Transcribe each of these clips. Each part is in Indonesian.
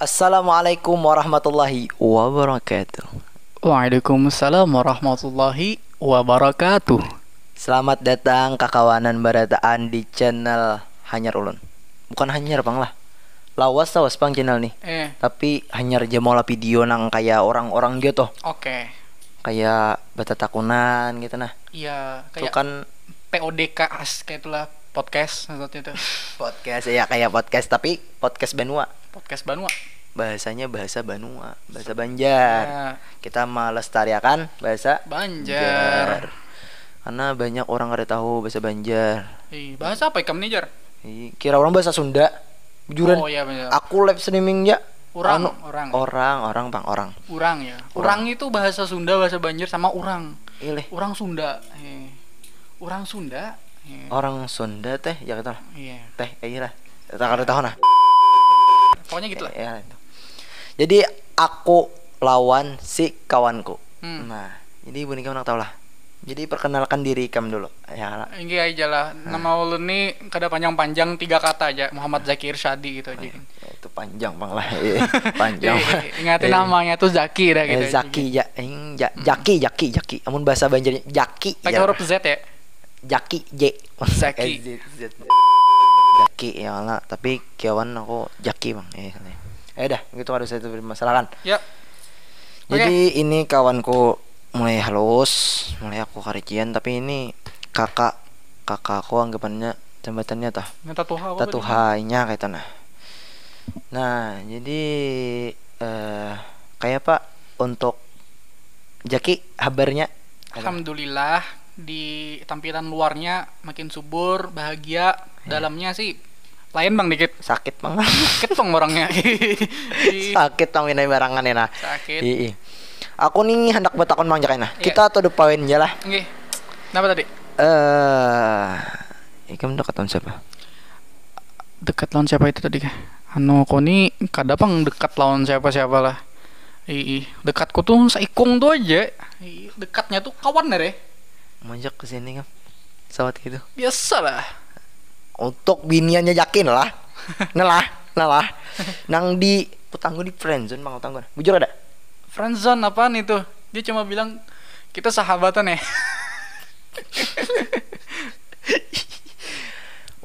Assalamualaikum warahmatullahi wabarakatuh. Waalaikumsalam warahmatullahi wabarakatuh. Selamat datang kakawanan barataan di channel Hanyar Ulun. Bukan Hanyar bang lah. Lawas tawas bang channel nih. Tapi Hanyar aja mau lah video nang kayak orang-orang gitu. Oke. Kayak bata takunan gitu nah. Iya, Itu kayak kan PODK kayak itulah podcast maksudnya tuh. podcast ya kayak podcast tapi podcast Banua. Podcast Banua. Bahasanya bahasa Banua, bahasa Banjar. Ya, Kita melestarikan bahasa Banjar. Karena banyak orang kada tahu bahasa Banjar. Bahasa apa ikam nih, Jar? Kira orang bahasa Sunda. Bujuran. Oh iya benar. Aku live streaming ya. Orang, Anu, orang. Orang bang orang. Urang ya. Urang itu bahasa Sunda, bahasa Banjar sama urang. Ileh. Urang Sunda. Urang Sunda. Orang Sunda teh ya kata lah. Iya. Teh iya lah. Tak ada tahu nah. Pokoknya gitu lah. Ya, itu. Jadi aku lawan si kawanku. Nah, jadi ibu nikah nak tahu lah. Jadi perkenalkan diri kamu dulu. Ya. Ini aja lah. Nama ulun nih kada panjang-panjang 3 kata aja. Muhammad Zaki Irsyadi gitu aja. Ya, itu panjang bang lah. Panjang. Ingatin namanya tuh Zaki dah gitu. Zaki ya, Jaki. Amun bahasa Banjarnya Jaki. Pakai ya. huruf Z ya. Jaki J. Zaki. Jaki ya lah. Tapi kawan aku Jaki bang. Dah, gitu harus saya permasalahan. Ya. Jadi ini kawanku mulai halus, mulai aku karician, tapi ini kakakku anggapannya jembatannya tah. Tatuhainya kayak tanah. Nah, jadi kayak Pak untuk Jaki kabarnya? Alhamdulillah di tampilan luarnya makin subur, bahagia, dalamnya sih lain bang dikit. Sakit bang. Sakit bang orangnya. Sakit bang ini barangan ya nah. Sakit. Iya. Aku nih hendak bertakon bang Jaki nah. Iya. Kita atau depain aja lah. Oke. Kenapa tadi? Kamu dekat tahun siapa? Dekat lawan siapa itu tadi kah? Anu koni kada bang dekat lawan siapa-siapa lah. Dekatku tuh saikung tuh aja. Dekatnya tuh kawan deh. Manjak ke sini kan. Sawat gitu. Biasa lah. Untuk biniannya yakin lah. Nah lah. Nang di utangku di friendzone bang utangku. Bujur ada? Friendzone apaan itu? Dia cuma bilang kita sahabatan ya.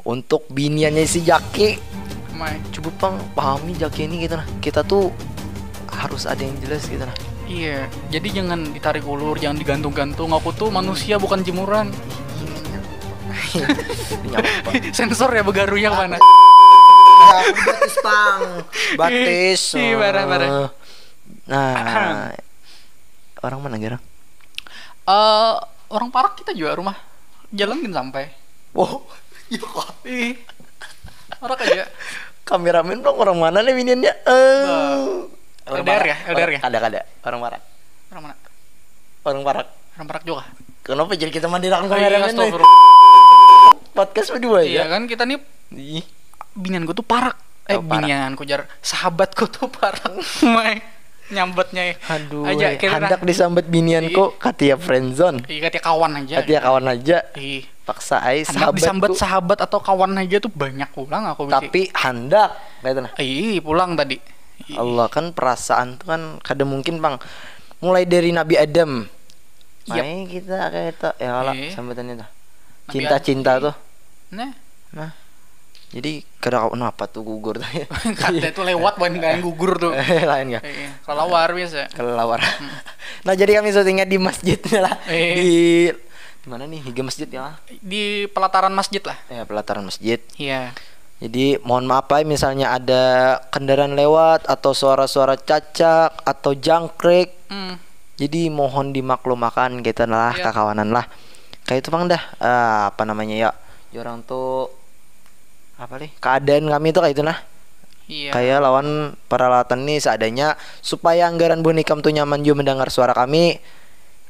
Untuk biniannya si Jaki, Mai. coba bang pahami Jaki ini gitu nah. Kita tuh harus ada yang jelas gitu nah. Iya, jadi jangan ditarik ulur, jangan digantung-gantung. Aku tuh manusia bukan jemuran. Sensor ya begarunya kemana? Batis bang, batis. Barang. Nah, orang mana gerang? Orang Parak kita juga rumah. Jalan kan sampai. Wow, iya kok. Parak aja. Kameramen bang orang mana nih biniannya? LDR ya? Kada. Orang Parak. Orang mana? Orang Parak. Orang Parak juga. Kenapa jadi kita mandiran kameramen nih? Podcast berdua ya? Iya kan kita nih binianku tuh Parak. Binianku jar sahabatku tuh Parak. Nyambetnya ya. Aduh, aja hendak disambat binianku katia friendzone. Iya katia kawan aja. Katia kawan aja. Paksa ai sahabat. Disambat sahabat atau kawan aja tuh banyak pulang aku. Tapi hendak kayak nah. Pulang tadi. Allah kan perasaan tuh kan kada mungkin bang. Mulai dari Nabi Adam. Yep. Kita kayak itu ya Allah sambatannya tuh. Cinta-cinta tuh. Nah. Jadi kada kenapa tuh gugur tuh. Kada tuh lewat bukan gugur tuh. Lain ya. Kelawar biasa. Kelawar. Nah, jadi kami syutingnya di masjidnya lah. Di mana nih? Higa masjid ya. Di pelataran masjid lah. Ya, pelataran masjid. Iya. Jadi mohon maaf ya misalnya ada kendaraan lewat atau suara-suara cacak atau jangkrik. Jadi mohon dimaklumkan kita lah kakawanan lah. Kayak itu bang dah. Apa namanya ya? Orang tuh apa nih? Keadaan kami tuh kayak itu nah. Iya. Kayak lawan peralatan nih seadanya supaya anggaran Bunikam tuh nyaman juga mendengar suara kami.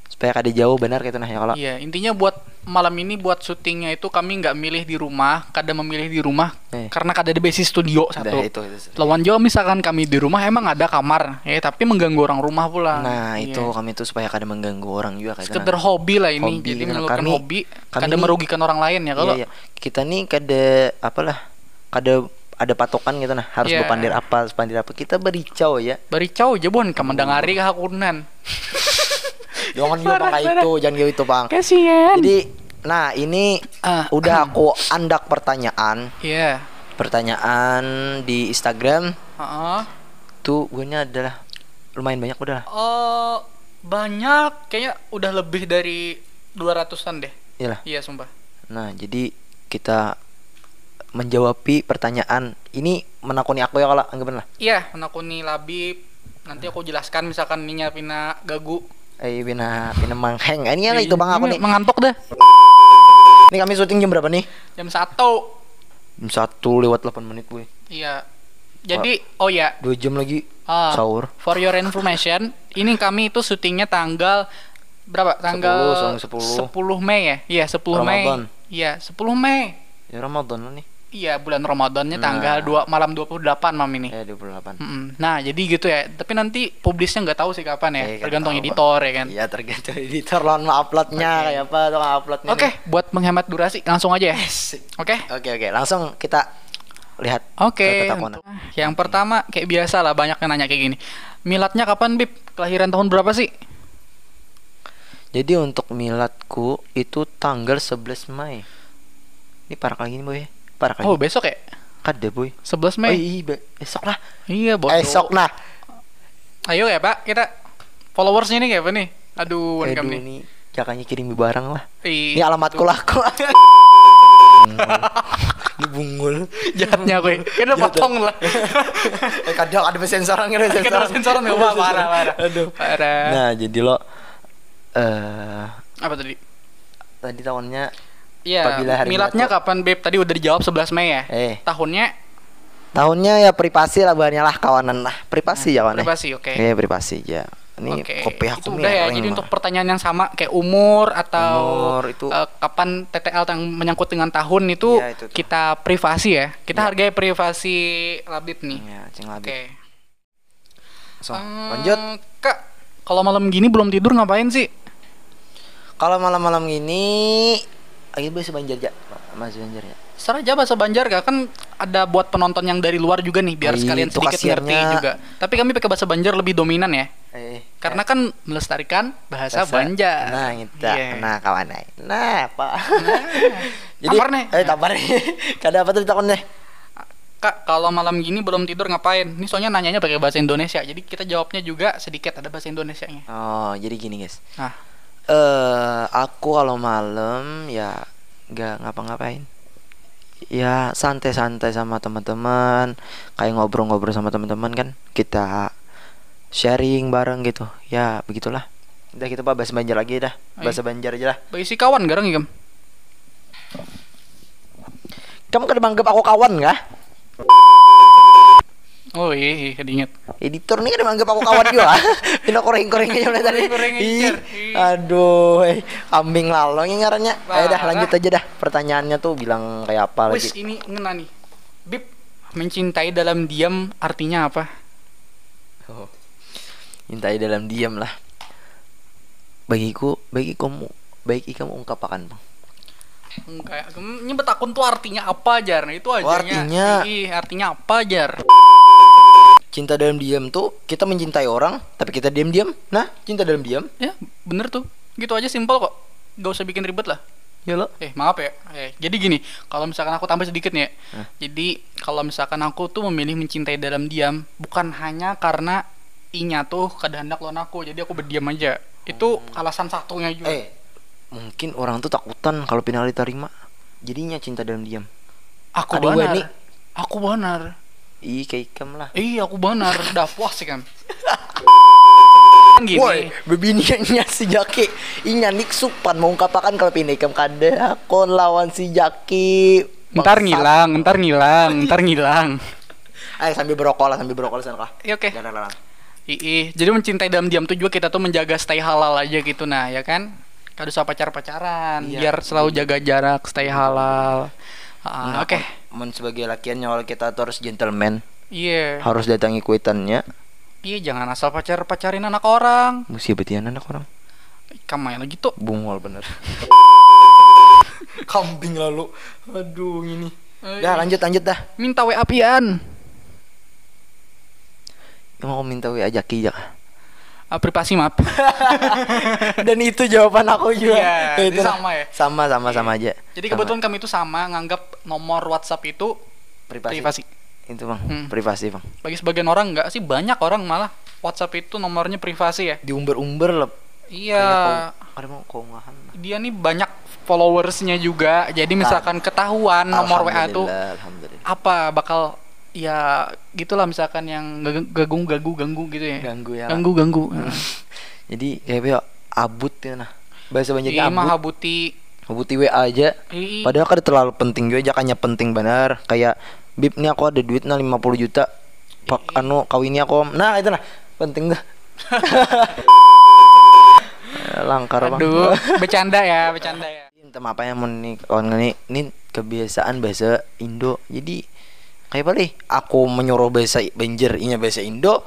Supaya kada jauh benar gitu nah ya kalau. Iya, intinya buat malam ini buat syutingnya itu kami nggak milih di rumah, kada memilih di rumah karena kada ada base studio satu. Itu. Lawan jauh misalkan kami di rumah emang ada kamar, tapi mengganggu orang rumah pula. Nah, itu kami tuh supaya kada mengganggu orang juga kayak sekedar hobi lah ini. Jadi menyalurkan hobi, kada merugikan orang lain ya kalau. Iya. Kita nih kada apalah, kada ada patokan gitu nah, harus bepandir apa, sepandir apa. Kita bericau ya. Bericau aja bon, kamandangari kahakunan. Jangan gitu Bang itu, jangan gitu Bang. Kasian. Jadi, nah ini udah aku andak pertanyaan. Iya. Pertanyaan di Instagram. Tuh gue adalah lumayan banyak udah. Banyak, kayaknya udah lebih dari 200-an deh. Iyalah. Iya sumpah. Nah jadi kita menjawabi pertanyaan ini menakuni aku ya kalau anggapan lah. Iya, menakuni Labib. Nanti aku jelaskan misalkan ininya pina gagu. Pina mangheng. Ini ya itu Bang aku nih. Mengantuk dah. Ini kami syuting jam berapa nih? Jam 1. Jam 1 lewat 8 menit gue. Iya. Jadi 2 jam lagi sahur. For your information, ini kami itu syutingnya tanggal berapa? Tanggal 10 Mei ya? Iya, 10 Ramadan. Mei. Iya, 10 Mei. Ya Ramadan lah nih. Iya, bulan Ramadannya tanggal malam 28 Mam ini. 28. Nah, jadi gitu ya. Tapi nanti publisnya nggak tahu sih kapan ya. Tergantung editor ya kan. Iya, tergantung editor lo uploadnya kayak apa tuh uploadnya. Oke, buat menghemat durasi langsung aja ya. Oke. Oke, langsung kita lihat. Oke. Yang pertama kayak biasa lah, banyak yang nanya kayak gini. Miladnya kapan, Bib? Kelahiran tahun berapa sih? Jadi untuk miladku itu tanggal 11 Mei. Ini parah lagi nih boy. Parah lagi. Oh besok ya? Kada boy. 11 Mei. Oh iya besok lah. Iya bodoh. Besok nah. Ayo ya Pak, kita followersnya nih kayak apa nih? Aduh, welcome nih. Jakanya kirimi barang lah. Ini alamatku lah kok. Ini bungul. Jahatnya gue. Kita potong lah. Kadang ada sensoran gitu. Kita sensoran nggak apa parah. Aduh. Parah. Nah jadi lo apa tadi? Tadi tahunnya. Iya. Miladnya kapan Beb? Tadi udah dijawab 11 Mei ya. Tahunnya ya privasi lah banyak lah kawanan lah. Privasi ya kawan. Privasi oke. Iya privasi ya. Ini kopi aku itu udah ya. Jadi untuk pertanyaan yang sama kayak umur atau itu kapan TTL yang menyangkut dengan tahun itu, ya, itu kita privasi ya. Kita hargai privasi Labib nih. Iya, Cing Labib. Oke. So, lanjut. Kak, kalau malam gini belum tidur ngapain sih? Kalau malam-malam gini lagi bahasa Banjar ya. Mas Banjar ya. Serah aja bahasa Banjar gak? Kan ada buat penonton yang dari luar juga nih, biar sekalian sedikit ngerti juga. Tapi kami pakai bahasa Banjar lebih dominan ya. Karena kan melestarikan bahasa Banjar. Nah, gitu. Nah, kawan. Nah, Pak. Jadi tabar nih. Tabar nih. Kada apa tuh takon deh. Kak, kalau malam gini belum tidur ngapain? Ini soalnya nanyanya pakai bahasa Indonesia. Jadi kita jawabnya juga sedikit ada bahasa Indonesianya. Oh, jadi gini, guys. Nah. Aku kalau malam ya enggak ngapa-ngapain. Ya santai-santai sama teman-teman, kayak ngobrol-ngobrol sama teman-teman kan, kita sharing bareng gitu. Ya begitulah. Udah gitu Pak, bahasa Banjar lagi dah. Bahasa Banjar aja lah. Bagi si kawan garang ya, Kamu kada menganggap aku kawan kah? Oh iya, diinget. Editor nih kan menganggap aku kawan juga. Pino koreng-koreng aja udah tadi. Aduh, kambing lalong ini ngarannya. Ayo dah lanjut aja dah. Pertanyaannya tuh bilang kayak apa lagi? Wis ini ngena nih. Bib, mencintai dalam diam artinya apa? Oh. Cintai dalam diam lah. Bagi kamu ungkapkan, Bang. Enggak, nyebut akun tuh artinya apa jar? Nah, itu aja. Artinya apa jar? Cinta dalam diam tuh kita mencintai orang tapi kita diam-diam. Nah, cinta dalam diam. Ya, bener tuh. Gitu aja simpel kok. Gak usah bikin ribet lah. Ya lo. Maaf ya. Jadi gini, kalau misalkan aku tambah sedikit nih ya. Jadi kalau misalkan aku tuh memilih mencintai dalam diam, bukan hanya karena inya tuh kada hendak lawan aku, jadi aku berdiam aja. Itu alasan satunya juga. Mungkin orang tuh takutan kalau final diterima. Jadinya cinta dalam diam. Aku benar. Ih, kayak ikam lah. Aku benar. Udah puas sih kan. Gini. Woi, bebininya si Jaki. Inya nik supan mau ungkapkan kalau pindah ikam kada kon lawan si Jaki. Ntar ngilang. Ayo sambil berokol sana kah? Iya oke. Jadi mencintai dalam diam tuh juga kita tuh menjaga stay halal aja gitu nah, ya kan? Kada usah pacaran, biar selalu jaga jarak, stay halal. Oke. Sebagai lakiannya kalau kita tuh harus gentleman. Iya. Harus datangi kuitannya. Iya, jangan asal pacarin anak orang. Musibatin anak orang. Kamu lagi tuh. Bungol bener. Kambing lalu. Aduh ini. Dah lanjut dah. Minta WA pian. Mau minta WA Jaki aja. Privasi maaf. Dan itu jawaban aku juga. Iya, itu sama ya. Sama aja. Jadi kebetulan kami itu sama nganggap nomor WhatsApp itu privasi. Itu bang, privasi bang. Bagi sebagian orang enggak sih, banyak orang malah WhatsApp itu nomornya privasi ya. Diumber-umber lah. Iya. Ada mau keungahan. Dia nih banyak followersnya juga. Jadi misalkan ketahuan nomor WA tuh apa bakal ya gitulah, misalkan yang ganggu gitu ya. Ganggu. Jadi kayak abut ya nah. Bahasa Banjarnya abut. Habuti WA aja. Padahal kan terlalu penting juga, jangannya penting benar. Kayak bib nih aku ada duit 50 juta. Pak kawinnya aku. Nah, itu nah penting dah. Langkar bang. Aduh, bercanda ya. Minta maaf ya nih kawan ini kebiasaan bahasa Indo. Jadi kayak apa nih? Aku menyuruh bahasa Banjar, inya bahasa Indo.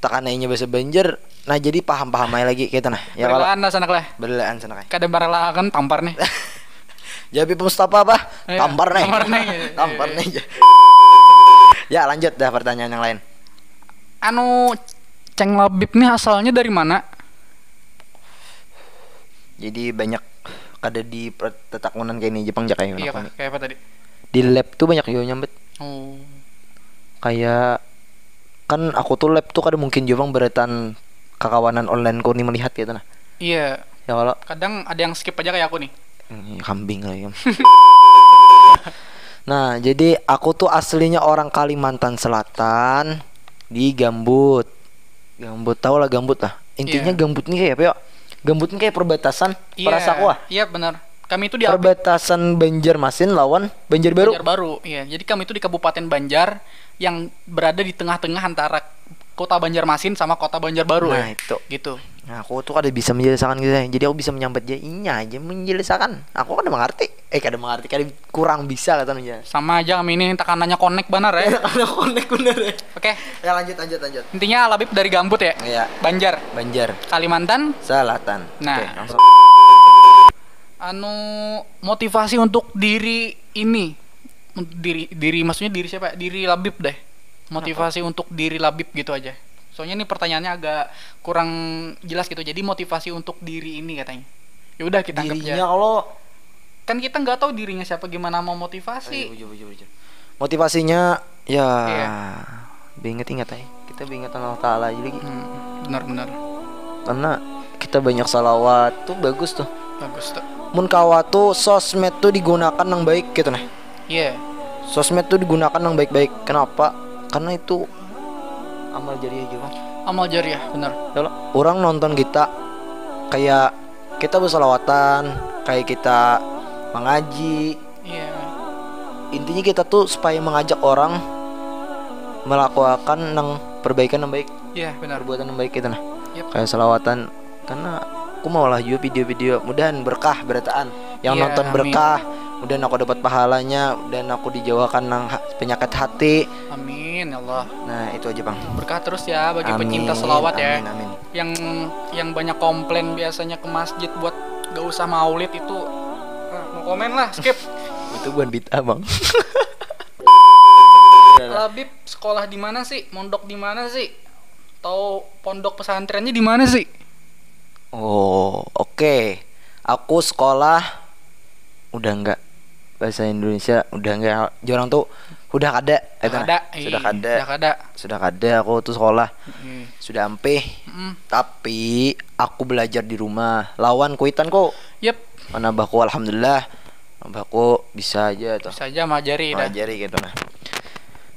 Tekan inya bahasa Banjar. Nah jadi paham aja lagi kita nah. Ya kalau anda sana lah. Berlaan sana kayak. Kadang barang kan tampar nih. Jadi Mustafa apa? Tampar nih. Tampar nih. Ya lanjut dah pertanyaan yang lain. Ceng Labib nih asalnya dari mana? Jadi banyak ada di tetakunan kayak ini Jepang jakai. Iya kayak apa tadi? Di lab tuh banyak yo nyambet. Oh. Kayak kan aku tuh lab tuh kadang mungkin juga beretan kekawanan online ku nih melihat gitu nah. Iya. Ya kalau kadang ada yang skip aja kayak aku nih. Kambing lagi. Nah, jadi aku tuh aslinya orang Kalimantan Selatan di Gambut. Gambut tau lah Gambut lah. Intinya Gambut nih kayak apa ya? Gambut nih kayak perbatasan perasa aku ah. Iya benar. Kami itu di perbatasan Banjarmasin lawan Banjarbaru. Banjarbaru, iya. Jadi kami itu di Kabupaten Banjar yang berada di tengah-tengah antara kota Banjarmasin sama kota Banjarbaru. Nah, itu. Gitu. Nah, aku tuh kada bisa menjelaskan gitu. Jadi aku bisa menyambat aja menjelaskan. Aku kada mengerti. Kada kurang bisa katanya. Sama aja kami ini tekanannya connect benar ya. Ada connect benar ya. Oke. Ya lanjut. Intinya Labib dari Gambut ya? Iya. Banjar. Kalimantan Selatan. Nah. Oke, langsung. Motivasi untuk diri ini, diri maksudnya diri siapa? Diri Labib deh. Motivasi untuk diri Labib gitu aja. Soalnya ini pertanyaannya agak kurang jelas gitu. Jadi motivasi untuk diri ini katanya. Ya udah kita anggap aja. Kalau kan kita nggak tahu dirinya siapa, gimana mau motivasi. Motivasinya ya ingat aja. Kita ingat Allah Taala aja lagi. Benar. Karena kita banyak salawat tuh bagus tuh. Mun kawa tuh sosmed tuh digunakan yang baik gitu nah. Iya. Sosmed tuh digunakan yang baik-baik. Kenapa? Karena itu amal jariah juga. Amal jariah, benar. Orang nonton kita kayak kita bersalawatan, kayak kita mengaji. Iya. Intinya kita tuh supaya mengajak orang melakukan yang perbaikan yang baik. Iya, benar. Perbuatan yang baik gitu nah. Kayak salawatan. Karena aku mau lah juga video-video mudahan berkah berataan yang nonton berkah, mudahan aku dapat pahalanya dan aku dijauhkan ng penyakit hati. Amin ya Allah. Nah itu aja bang, berkah terus ya bagi pecinta selawat ya. Amin. Yang banyak komplain biasanya ke masjid buat gak usah maulid itu mau komen lah, skip. Itu bukan bid'ah bang. Labib sekolah di mana sih, mondok di mana sih, atau pondok pesantrennya di mana sih? Oh, oke. Aku sekolah udah enggak bahasa Indonesia, udah enggak. Jorang tuh udah kada. Sudah kada aku tuh sekolah. Sudah ampe. Tapi aku belajar di rumah. Lawan kuitan kok. Yep. Mana baku alhamdulillah. Baku bisa aja tuh. Bisa aja mengajari gitu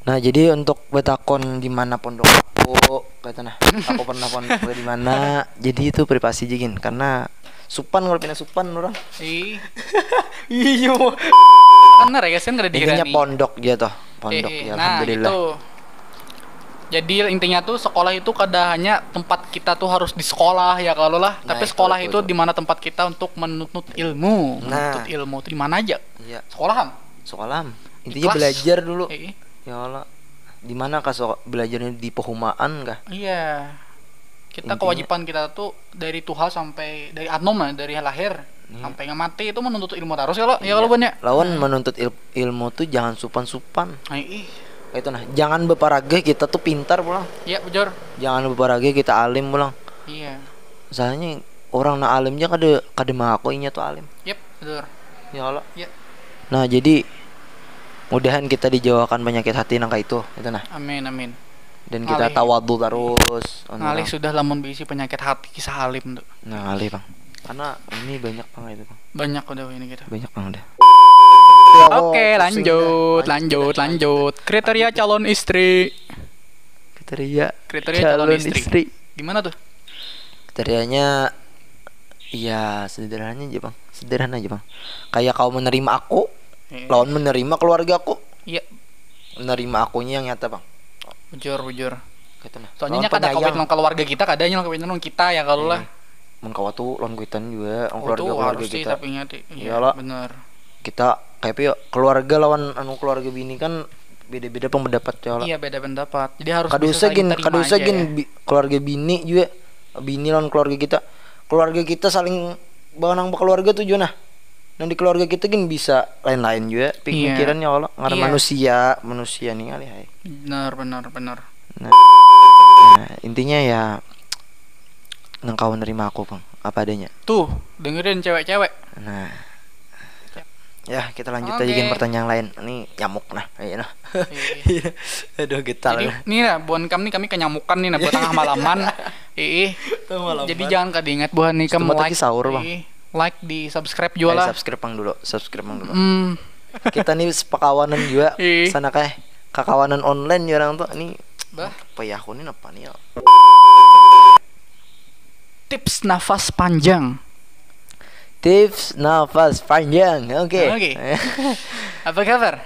nah. Jadi untuk betakon di mana pondok aku kata nah, aku pernah pondok di mana. Jadi itu privasi jigin karena supan kalau pindah supan orang. Iyo. Karena guys kan kada dihirani. Intinya pondok gitu. Pondok ya alhamdulillah. Itu. Jadi intinya tuh sekolah itu kada hanya tempat kita tuh harus di sekolah ya kalau lah, tapi sekolah itu di mana tempat kita untuk menuntut ilmu. Menuntut ilmu itu di mana aja? Iya. Sekolah. Intinya belajar dulu. Ya Allah. Di mana belajarnya di perumahan kah? Iya. Kita kewajiban kita tuh dari Tuhan sampai dari anom ya, dari lahir sampai nggak mati itu menuntut ilmu terus kalau ya kalau banyak. Lawan menuntut ilmu tuh jangan supan-supan. Ih. Itu nah, jangan beparage kita tuh pintar pulang. Iya, benar. Jangan beparage kita alim pulang. Iya. Misalnya orang na alimnya kada mah aku inya tuh alim. Yep, betul. Ya Allah. Iya. Nah, jadi mudahan kita dijauhkan penyakit hati nangka itu nah. Amin, amin. Dan kita tawadu terus. Ngalih sudah lamun bisi penyakit hati kisah alim tuh. Nah, ngalih Bang. Karena ini banyak Bang itu Bang. Banyak udah ini kita. Banyak Bang udah. Oke, lanjut. Kriteria calon istri. Kriteria calon istri. Gimana tuh? Kriterianya ya sederhana aja Bang. Kayak kau menerima aku, lawan menerima keluarga aku. Iya. Menerima akunya yang nyata Bang. Bujur. Gitu nah. Soalnya kada kawin nang keluarga kita, kadanya nang kawin nang kita ya kalau lah. Mun kawa tuh lawan kuitan juga keluarga kita. Tapi nyati. Iya, bener. Kita kayak keluarga lawan keluarga bini kan beda-beda pendapat ya lah. Iya, beda pendapat. Jadi harus kadusa gin keluarga bini juga. Bini lawan keluarga kita. Keluarga kita saling bangang keluarga tuh juga nah. Di keluarga kita kan bisa lain-lain juga pikirannya Allah ngarep manusia nih kali hai. Benar. Nah, intinya ya nang kau nerima aku Bang apa adanya. Tuh, dengerin cewek-cewek. Nah. Ya, kita lanjut aja dengan pertanyaan lain. Ini nyamuk nah, ayo nah. Aduh, getar. Jadi, nih nah, buan kami kenyamukan nih nah buat tengah malaman. Jadi jangan kadingat buan nih kamu like sahur Bang. Like di subscribe juga lah. Subscribe Bang dulu. Kita nih sepakawanan juga. Sana kayak kakawanan online ya orang tuh. Ini apa ya aku ini apa nih ya? Tips nafas panjang. Oke. Apa kabar?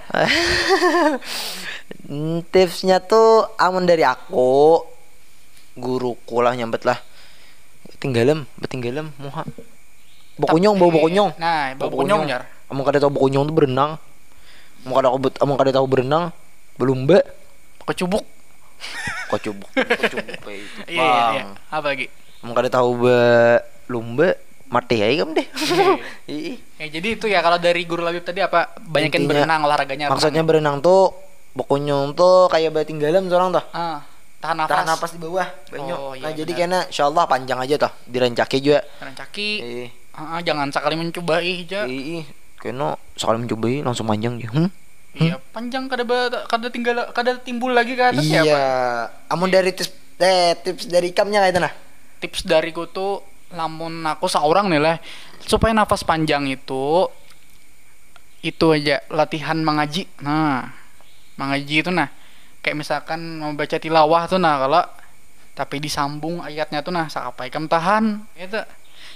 Tipsnya tuh aman dari aku, guruku lah nyambet lah. Betinggalem muha. Bau bokonyong. Nah, bau bokonyong jar. Among kada tahu bokonyong tuh berenang. Among kada tahu berenang, belumba. Kecubuk. Iya. Apa lagi? Among kada tahu lumba mati aja kamu deh. Jadi itu ya kalau dari Guru Labib tadi apa banyakin berenang olahraganya. Maksudnya berenang tuh bokonyong tuh kayak batinggalam seorang tuh. Tahan nafas di bawah banyak. Nah jadi kayaknya insyaallah panjang aja tuh dirancaki juga. Dirancaki. Jangan sekali mencoba aja. Kayaknya sekali mencoba langsung panjang dia. Iya, panjang kada timbul lagi ke atas ya, Iya. Amun dari tips dari ikamnya kayak itu nah. Tips dariku tuh lamun aku seorang nih lah supaya nafas panjang itu aja latihan mengaji. Nah, mengaji itu nah kayak misalkan mau baca tilawah tuh nah kalau tapi disambung ayatnya tuh nah sampai ikam tahan itu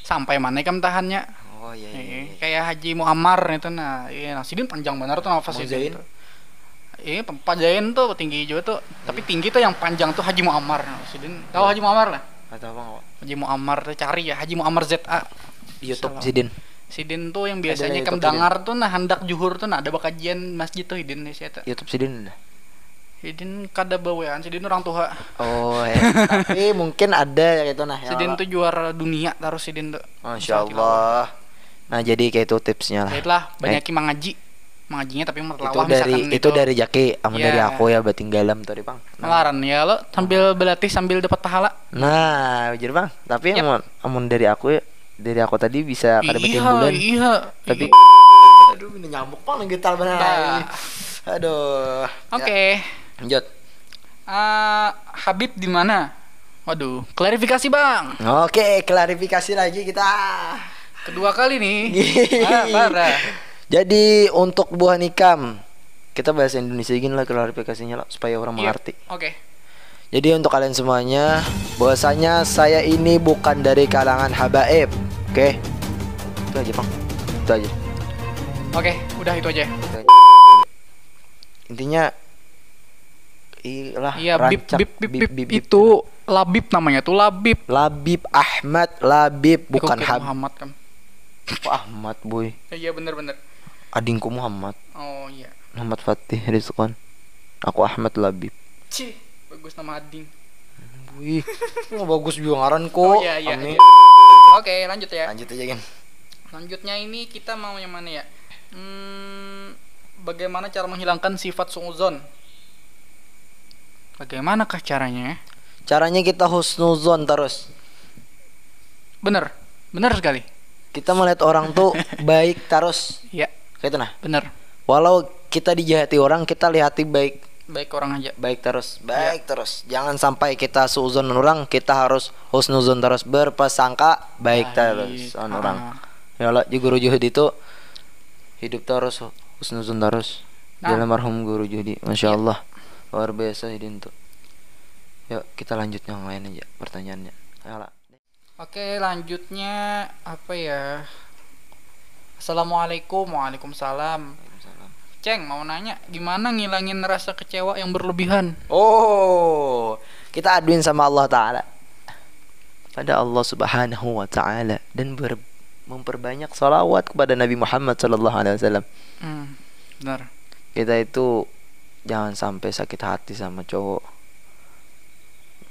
sampai mana ikam tahannya. Oh iya. Kayak Haji Muammar itu nah. Iya, Sidin panjang benar tuh nafas itu. Iya, Pak Zain tuh tinggi juga tuh. Tapi tinggi tuh yang panjang tuh Haji Muammar. Sidin tahu Haji Muammar lah? Atau apa? Haji Muammar tuh cari ya Haji Muammar ZA di YouTube Sidin. Sidin tuh yang biasanya kem dengar tuh nah hendak juhur tuh nah ada bakajian masjid tuh Sidin nih saya. YouTube Sidin. Sidin kada bawean, Sidin orang tua. Oh, tapi mungkin ada gitu nah. Sidin tuh juara dunia terus Sidin tuh. Masyaallah. Nah, jadi kayak itu tipsnya lah. Baiklah, banyakin mengajinya tapi merlawah itu dari Jaki, amun dari aku ya batinggalam tadi Bang. Ngelaran ya lo sambil berlatih sambil dapat pahala. Nah, bener Bang. Tapi amun dari aku tadi bisa kada batimbulan. Iya. Tapi aduh ini nyamuk Bang getar benar. Aduh. Oke. Lanjut. Habib di mana? Waduh, klarifikasi Bang. Oke, klarifikasi lagi kita. Kedua kali nih. Parah. Jadi untuk buah nikam kita bahasa Indonesia gini lah klarifikasinya lah supaya orang mengerti. Oke. Jadi untuk kalian semuanya, bahwasanya saya ini bukan dari kalangan habaib. Oke. Itu aja Bang. Itu aja. Oke, udah itu aja. Intinya iyalah bib itu Labib namanya tuh Labib Ahmad Labib bukan Muhammad kan. Ahmad boy. Iya bener. Adingku Muhammad. Oh iya. Muhammad Fatih Rizwan. Aku Ahmad Labib. Bagus nama ading. Wih, nggak bagus juga ngaran kok. Oh iya iya. Amin. Oke, lanjut ya. Lanjut aja kan. Selanjutnya ini kita mau yang mana ya? Bagaimana cara menghilangkan sifat suudzon? Bagaimanakah caranya? Caranya kita husnuzon terus. Bener, bener sekali. Kita melihat orang tuh baik terus. Iya, Kayak itu nah. bener. Walau kita dijahati orang, kita lihati baik. Baik orang aja. Baik terus, baik terus. Jangan sampai kita suuzon orang, kita harus husnuzon terus, berprasangka baik terus on orang. Ya Allah, guru Juhudi itu hidup terus husnuzon terus. Dalam marhum guru Juhudi, masya Allah, luar biasa ini tuh. Yuk kita lanjut yang lain aja pertanyaannya. Ayolah. Oke, lanjutnya apa ya? Assalamualaikum. Waalaikumsalam. Ceng, mau nanya gimana ngilangin rasa kecewa yang berlebihan? Oh, kita aduin sama Allah Ta'ala, pada Allah Subhanahu Wa Ta'ala, dan memperbanyak salawat kepada Nabi Muhammad Sallallahu Alaihi Wasallam. Benar. Kita itu jangan sampai sakit hati sama cowok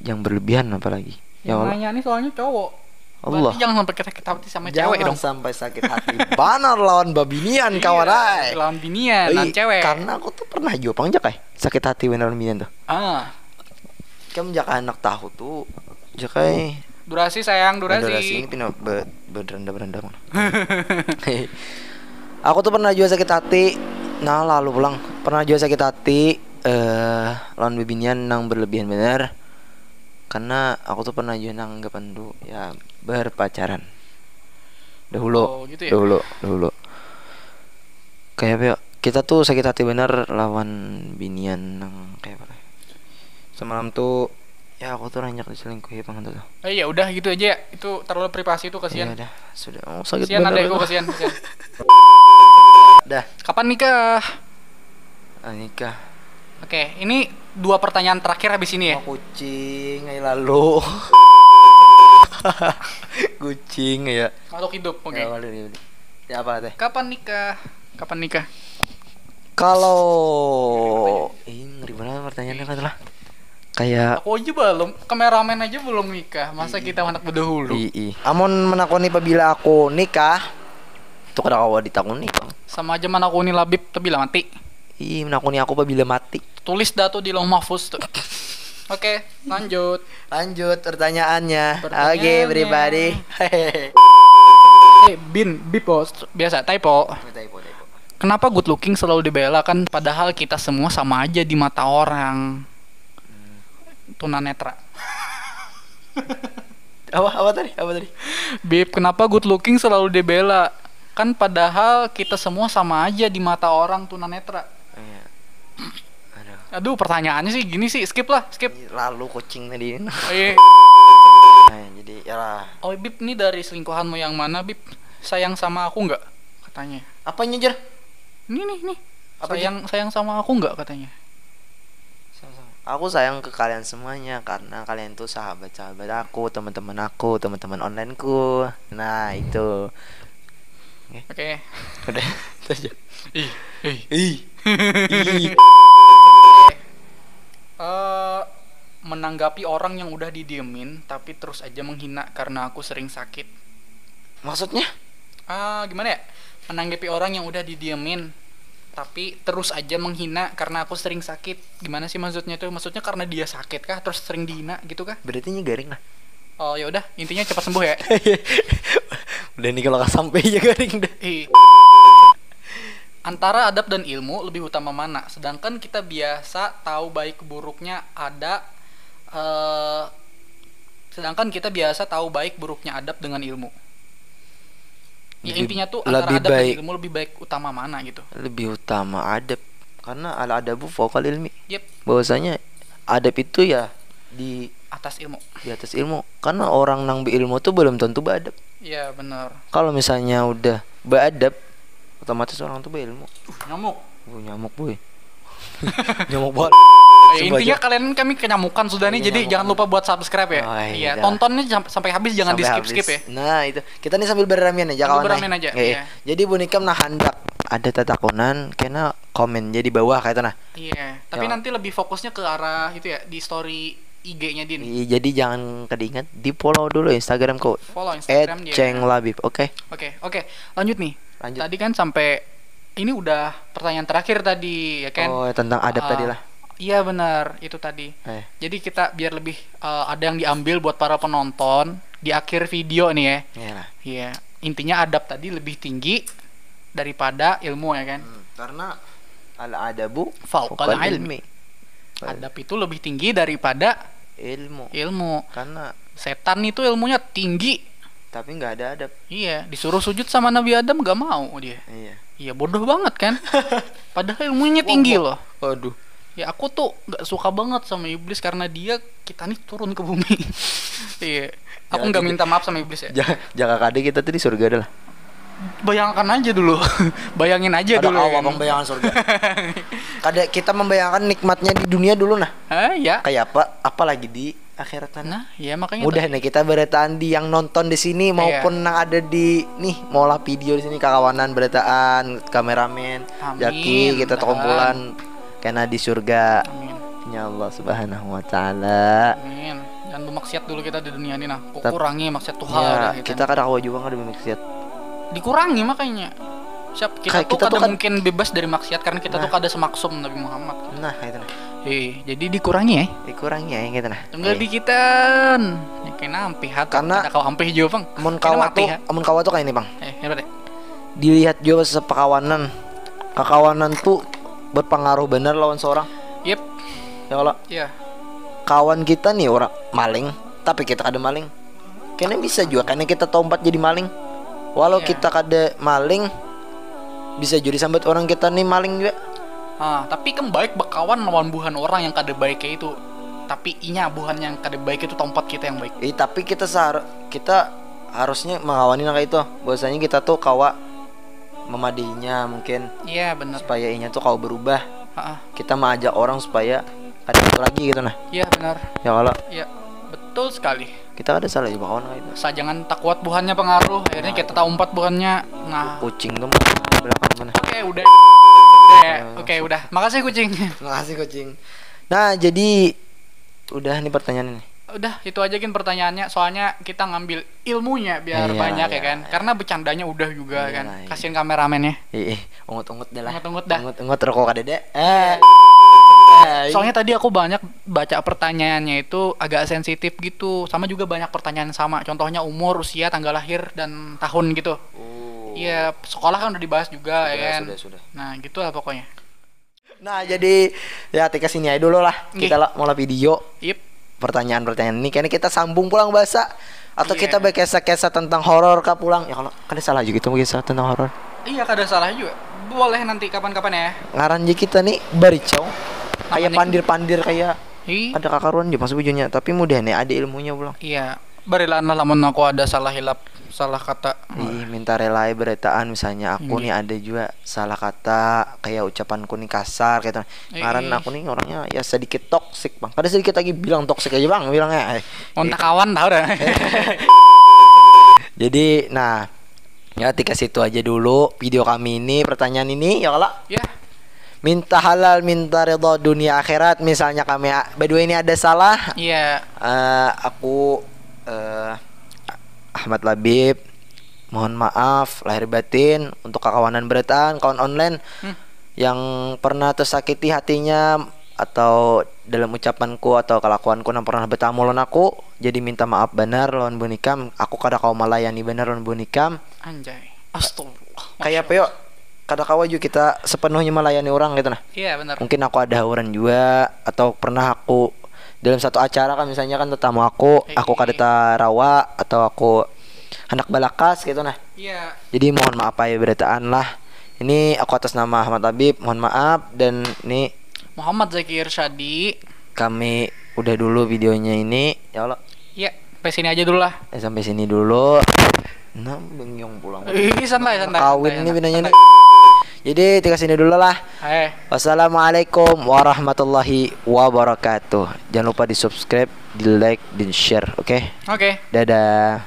yang berlebihan, apalagi Yang nanya nih soalnya cowok. Allah. Berarti jangan sampai kita sakit hati sama Jangan cewek dong. sampai sakit hati. Banar lawan babinian kawan ay. Lawan binian, lawan cewek. Karena aku tuh pernah juga pangjak sakit hati bener binian tuh. Kamu jak anak tahu tuh. Jakai Durasi sayang, durasi. ini pina berenda mana. Aku tuh pernah juga sakit hati. Nah, lalu pulang. Pernah juga sakit hati lawan babinian nang berlebihan bener. Karena aku tuh pernah juga nanggapan dulu ya berpacaran dahulu. Gitu ya? dahulu kayak apa ya, kita tuh sakit hati bener lawan binian nang kayak apa semalam tuh ya, aku tuh ranjak diselingkuhi banget tuh. Ya udah gitu aja ya. Itu terlalu privasi tuh, kasihan. Ya udah, sudah sakit kasihan bener adekku, kasihan. dah. Kapan nikah? Nikah. Oke, ini 2 pertanyaan terakhir habis ini ya. Kucing aja lalu. Kucing ya. Makhluk hidup, oke. Ya apa teh? Kapan nikah? Kalau ngeri banget pertanyaannya kan lah. Kayak Aku aja belum, kameramen aja belum nikah. Masa kita anak berdahulu? Amon menakoni apabila aku nikah, itu kada kawa ditakoni Bang. Sama aja menakuni labib tapi lah mati. Menakoni aku apabila mati. Tulis dah tuh di Lauh Mahfuz tuh. Oke, lanjut Pertanyaannya. Oke, everybody. Biasa typo. Kenapa good looking selalu dibela kan padahal kita semua sama aja di mata orang? Tunanetra. Apa tadi? Bib, kenapa good looking selalu dibela? Kan padahal kita semua sama aja di mata orang tunanetra. Aduh, pertanyaannya sih gini sih, skip. Lalu kucing tadi. Jadi ya lah. Oh, Bib, ini dari selingkuhanmu yang mana, Bib? Sayang sama aku nggak? Katanya. Apanya, Jer? Nih. Apa sayang sama aku nggak katanya? Aku sayang ke kalian semuanya karena kalian tuh sahabat-sahabat aku, teman-teman aku, teman-teman onlineku. Nah, itu. Oke. Udah, itu aja. Menanggapi orang yang udah didiemin tapi terus aja menghina karena aku sering sakit. Maksudnya? Gimana ya? Menanggapi orang yang udah didiemin tapi terus aja menghina karena aku sering sakit. Gimana sih maksudnya tuh? Maksudnya karena dia sakit kah terus sering dihina gitu kah? Berarti garing lah. Oh, ya udah, intinya cepat sembuh ya. Udah nih kalau nggak sampai ya garing dah. Antara adab dan ilmu lebih utama mana? Sedangkan kita biasa tahu baik buruknya adab dengan ilmu. Ya intinya tuh antara adab dan ilmu lebih baik utama mana gitu. Lebih utama adab karena al adabu fawqal ilmi. Yep. Bahwasanya adab itu ya di atas ilmu. Di atas ilmu. Karena orang nang berilmu tuh belum tentu beradab. Iya, benar. Kalau misalnya udah beradab, otomatis orang tuh berilmu. Nyamuk boy. Nyamuk banget. Intinya kami kenyamukan sudah nih, jadi jangan lupa buat subscribe ya. Iya, tontonnya sampai habis, jangan di skip ya. Nah itu kita nih sambil beramian aja kawan. Iya. Jadi bunikam nah hendak ada tatakunan kena komen jadi bawah kayak itu nah. Iya. Tapi nanti lebih fokusnya ke arah itu ya, di story IG-nya Din. Jadi jangan kedingat, di follow dulu Instagramku. Follow Instagram dia. @cenglabib. Oke. Oke. Lanjut nih. Lanjut. Tadi kan sampai ini udah pertanyaan terakhir tadi ya kan? Oh, tentang adab tadi lah. Iya benar, itu tadi. Jadi kita biar lebih ada yang diambil buat para penonton di akhir video nih ya. Iya. Intinya adab tadi lebih tinggi daripada ilmu ya kan? Karena al-adabu fauqal ilmi. Adab itu lebih tinggi daripada ilmu. Karena setan itu ilmunya tinggi tapi nggak ada adab. Iya, disuruh sujud sama Nabi Adam nggak mau dia. Iya, bodoh banget kan? Padahal ilmunya tinggi loh. Waduh. Ya aku tuh nggak suka banget sama iblis karena dia kita nih turun ke bumi. Iya. Aku nggak minta maaf sama iblis ya. Jaga kade kita tuh di surga adalah. Bayangkan aja dulu. Bayangin aja dulu. Ada awal bayangan surga. Kadang kita membayangkan nikmatnya di dunia dulu nah. Ya. Kayak apa? Apalagi di akhirat. Nah, ya makanya. Udah nih kita beretaan di yang nonton di sini maupun yang ada di nih mola video di sini kawanan beretaan, kameramen, Jaki kita kumpulan karena di surga. Amin. Ya Allah Subhanahu wa taala. Amin. Jangan bermaksiat dulu kita di dunia ini nah. Kurangi maksiat Tuhan ya, kita kadang juga kan ada maksiat. Dikurangi makanya. Kita tuh kan mungkin bebas dari maksiat karena kita tuh kada semaksum Nabi Muhammad. Nah, itu nah. Jadi dikurangi ya. Dikurangi ya gitu nah. Tunggal dikitan. Ya kayak nampih hat. Karena kau ampih juga, Bang. Mun kawa tuh kayak ini, Bang. Ya deh. Dilihat juga sepakawanan. Kakawanan tuh berpengaruh benar lawan seorang. Yep. Ya Allah. Iya. Kawan kita nih orang maling, tapi kita kada maling. Kayaknya bisa juga karena kita tompat jadi maling. Walau kita kada maling, bisa jadi sambat orang kita nih maling juga. Tapi kan baik berkawan lawan buhan orang yang kada baik kayak itu. Tapi inya buhan yang kada baik itu tempat kita yang baik. Tapi kita harusnya mengawani kayak itu. Bahwasanya kita tuh kawa memadinya mungkin. Iya benar. Supaya inya tuh kawa berubah. Kita mengajak orang supaya kada itu lagi gitu nah. Iya benar. Ya kalau. Iya betul sekali. Kita ada salah juga kawan kayak itu. Jangan tak kuat buhannya pengaruh. Akhirnya kita tahu umpat buhannya. Nah. Kucing tuh belakang mana? Udah. Udah. Makasih kucing. Makasih kucing. Nah, jadi udah nih pertanyaan ini. Udah, itu aja kan pertanyaannya. Soalnya kita ngambil ilmunya biar banyak ya kan. Karena bercandanya udah juga kan. Kasihin kameramennya. Ungut-ungut dah lah. Ungut-ungut rokok kadede. Soalnya tadi aku banyak baca pertanyaannya itu agak sensitif gitu. Sama juga banyak pertanyaan sama. Contohnya umur, usia, tanggal lahir dan tahun gitu. Iya, sekolah kan udah dibahas juga ya kan. Sudah. Nah, gitu lah pokoknya. Nah, jadi ya tika sini aja dulu lah. Kita mulai video. Pertanyaan-pertanyaan ini kayaknya kita sambung pulang bahasa atau kita berkisah-kisah tentang horor kah pulang. Ya kalau kada salah juga itu kisah tentang horor. Iya, kada salah juga. Boleh nanti kapan-kapan ya. Ngaran kita nih baricau. Kayak pandir-pandir kayak ada kakaruan juga masuk ujungnya, tapi mudah nih ada ilmunya pulang. Iya. Barilan lah lamun aku ada salah kata. Minta relai beretaan misalnya aku nih ada juga salah kata kayak ucapanku nih kasar gitu. Karena aku nih orangnya ya sedikit toksik bang. Kada sedikit lagi bilang toksik aja bang bilangnya. Kontak kawan tahu dah. Jadi nah ya tika situ aja dulu video kami ini pertanyaan ini ya kalau. Ya. Minta halal, minta ridha dunia akhirat. Misalnya kami berdua ini ada salah. Iya. Aku Ahmad Labib, mohon maaf lahir batin untuk kawanan beretaan, kawan online yang pernah tersakiti hatinya atau dalam ucapanku atau kelakuanku yang pernah bertamu lawan aku. Jadi minta maaf benar lawan bunikam. Aku kada kau melayani benar lawan bunikam. Anjay. Astagfirullah. Kayak apa yuk? Kada kawa juga kita sepenuhnya melayani orang gitu nah. Iya benar. Mungkin aku ada orang juga atau pernah aku dalam satu acara kan misalnya kan tetamu aku kada tarawa atau aku hendak balakas gitu nah. Iya. Jadi mohon maaf ya beretaan lah. Ini aku atas nama Ahmad Habib mohon maaf dan ini Muhammad Zaki Irsyadi. Kami udah dulu videonya ini ya Allah. Iya, sampai sini aja dulu lah. Sampai sini dulu. Nah, bengyong pulang. Santai. Kawin ini binanya nih. Jadi tika sini dulu lah. Wassalamualaikum warahmatullahi wabarakatuh. Jangan lupa di subscribe, di like, di share, oke? Oke. Dadah.